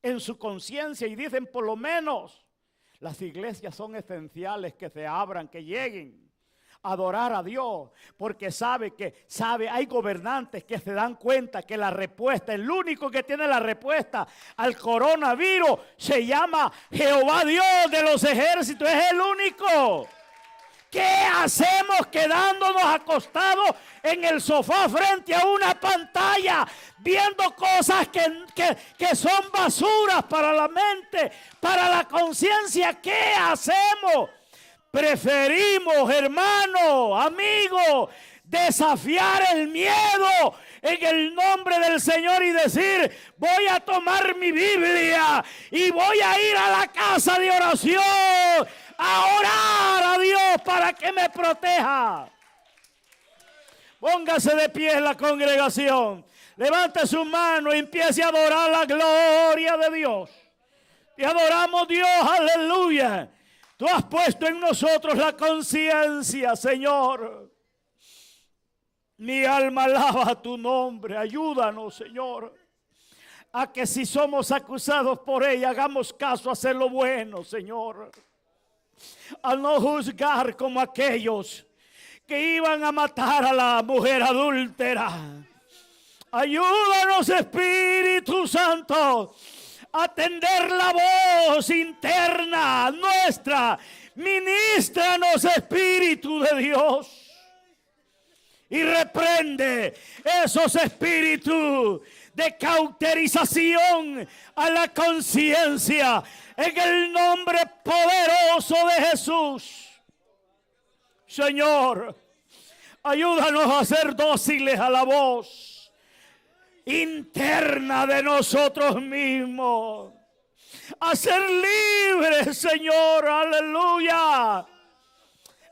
[SPEAKER 2] en su conciencia y dicen, por lo menos las iglesias son esenciales, que se abran, que lleguen a adorar a Dios, porque hay gobernantes que se dan cuenta que la respuesta, el único que tiene la respuesta al coronavirus se llama Jehová Dios de los ejércitos, es el único. ¿Qué hacemos quedándonos acostados en el sofá frente a una pantalla, viendo cosas que son basuras para la mente, para la conciencia? ¿Qué hacemos? Preferimos, hermano, amigo, desafiar el miedo en el nombre del Señor y decir, voy a tomar mi Biblia y voy a ir a la casa de oración a orar a Dios para que me proteja. Póngase de pie en la congregación, levante su mano y empiece a adorar la gloria de Dios. Te adoramos, Dios, aleluya. Tú has puesto en nosotros la conciencia, Señor. Mi alma alaba tu nombre. Ayúdanos, Señor, a que si somos acusados por ella, hagamos caso a hacer lo bueno, Señor. a no juzgar como aquellos que iban a matar a la mujer adúltera. Ayúdanos, Espíritu Santo, a atender la voz interna nuestra. Ministranos, Espíritu de Dios. Y reprende esos espíritus de cauterización a la conciencia en el nombre poderoso de Jesús. Señor, ayúdanos a ser dóciles a la voz interna de nosotros mismos, a ser libres, Señor, aleluya.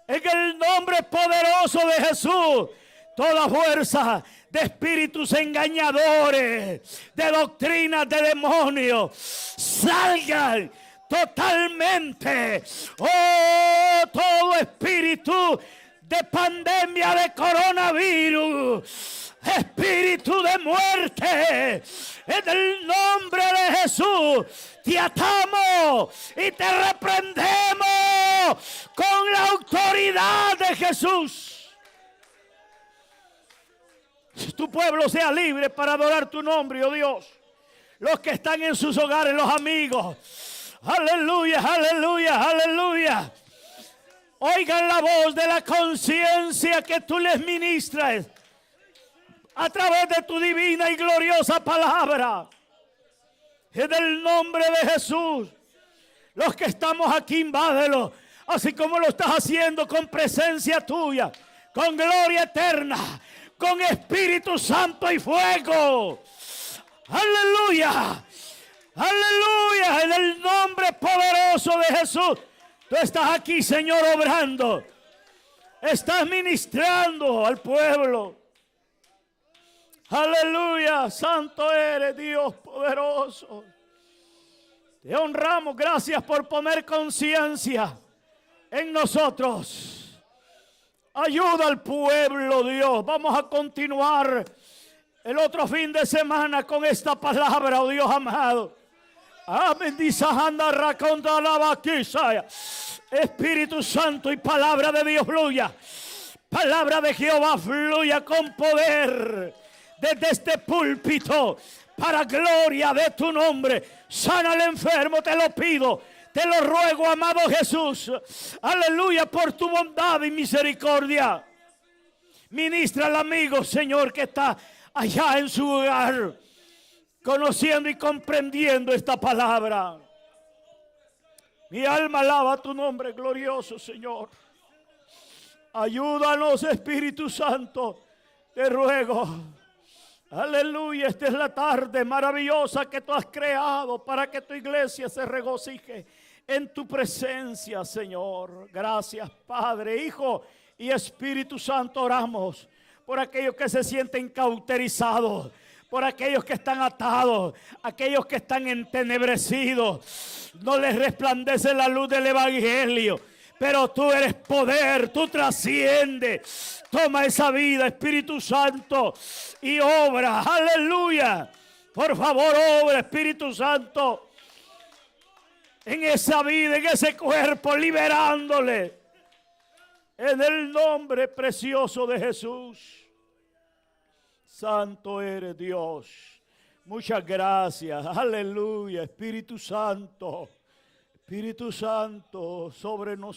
[SPEAKER 2] En el nombre poderoso de Jesús, toda fuerza de espíritus engañadores, de doctrinas de demonios, salgan totalmente. Oh, todo espíritu de pandemia de coronavirus, espíritu de muerte, en el nombre de Jesús te atamos y te reprendemos con la autoridad de Jesús. Tu pueblo sea libre para adorar tu nombre, oh Dios. Los que están en sus hogares, los amigos, aleluya, aleluya, aleluya. Oigan la voz de la conciencia que tú les ministras a través de tu divina y gloriosa palabra. En el nombre de Jesús, los que estamos aquí, invádelo, así como lo estás haciendo con presencia tuya, con gloria eterna, con Espíritu Santo y fuego. Aleluya, aleluya, en el nombre poderoso de Jesús. Tú estás aquí, Señor, obrando. Estás ministrando al pueblo. Aleluya, santo eres, Dios poderoso. Te honramos, gracias por poner conciencia en nosotros. Ayuda al pueblo, Dios. Vamos a continuar el otro fin de semana con esta palabra, oh Dios amado. Amén. Espíritu Santo y palabra de Dios fluya. Palabra de Jehová fluya con poder desde este púlpito para gloria de tu nombre. Sana al enfermo, te lo pido. Te lo ruego, amado Jesús. Aleluya, por tu bondad y misericordia. Ministra al amigo, Señor, que está allá en su hogar, conociendo y comprendiendo esta palabra. Mi alma alaba tu nombre glorioso, Señor. Ayúdanos, Espíritu Santo, te ruego. Aleluya, esta es la tarde maravillosa que tú has creado para que tu iglesia se regocije en tu presencia, Señor. Gracias, Padre, Hijo y Espíritu Santo. Oramos por aquellos que se sienten cauterizados, por aquellos que están atados, aquellos que están entenebrecidos. No les resplandece la luz del Evangelio, pero tú eres poder, tú trasciendes. Toma esa vida, Espíritu Santo, y obra. Aleluya. Por favor, obra, Espíritu Santo, en esa vida, en ese cuerpo, liberándole. En el nombre precioso de Jesús. Santo eres, Dios. Muchas gracias. Aleluya. Espíritu Santo. Espíritu Santo sobre nosotros.